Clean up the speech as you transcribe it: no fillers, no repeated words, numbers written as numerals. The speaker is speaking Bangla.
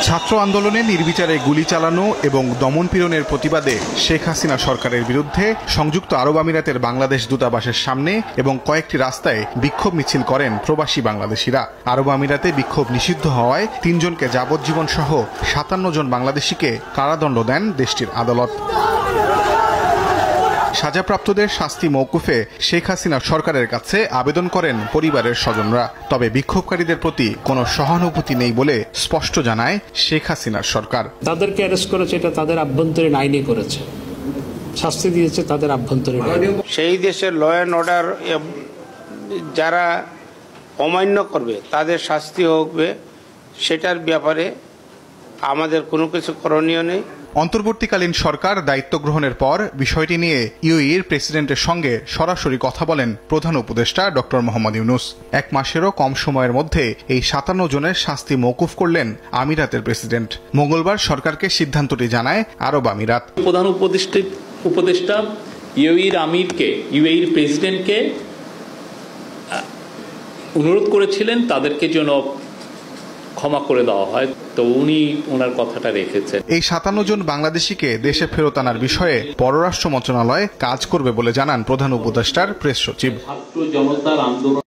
ছাত্র আন্দোলনে নির্বিচারে গুলি চালানো এবং দমনপীড়নের প্রতিবাদে শেখ হাসিনা সরকারের বিরুদ্ধে সংযুক্ত আরব আমিরাতের বাংলাদেশ দূতাবাসের সামনে এবং কয়েকটি রাস্তায় বিক্ষোভ মিছিল করেন প্রবাসী বাংলাদেশিরা। আরব আমিরাতে বিক্ষোভ নিষিদ্ধ হওয়ায় ৩ জনকে যাবজ্জীবন সহ ৫৭ জন বাংলাদেশিকে কারাদণ্ড দেন দেশটির আদালত। সাজাপ্রাপ্তদের শাস্তি মওকুফে শেখ হাসিনা সরকারের কাছে আবেদন করেন পরিবারের স্বজনরা। তবে বিক্ষোভকারীদের প্রতি কোনো সহানুভূতি নেই বলে স্পষ্ট জানায় শেখ হাসিনার সরকার। তাদেরকে অ্যারেস্ট করেছে, এটা তাদের আভ্যন্তরীণ আইনে করেছে, শাস্তি দিয়েছে তাদের আভ্যন্তরীণ আইনে। সেই দেশের ল অ্যান্ড অর্ডার যারা অমান্য করবে তাদের শাস্তি হবে, সেটার ব্যাপারে আমাদের কোনো কিছু করণীয় নেই। অন্তর্বর্তীকালীন সরকার দায়িত্ব গ্রহণের পর বিষয়টি নিয়ে ইউএইর প্রেসিডেন্টের সঙ্গে সরাসরি কথা বলেন প্রধান উপদেষ্টা ডক্টর মোহাম্মদ ইউনূস। ১ মাসেরও কম সময়ের মধ্যে এই ৫৭ জনের শাস্তি মওকুফ করলেন আমিরাতের প্রেসিডেন্ট। মঙ্গলবার সরকারকে সিদ্ধান্তটি জানায় আরব আমিরাত। প্রধান উপদেষ্টা ইউএইর আমিরকে, ইউএইর প্রেসিডেন্টকে অনুরোধ করেছিলেন তাদেরকে যেন ক্ষমা করে দেওয়া হয়, তো উনি ওনার কথাটা রেখেছেন। এই ৫৭ জন বাংলাদেশিকে দেশে ফেরত আনার বিষয়ে পররাষ্ট্র মন্ত্রণালয় কাজ করবে বলে জানান প্রধান উপদেষ্টার প্রেস সচিব। ছাত্র জনতার আন্দোলন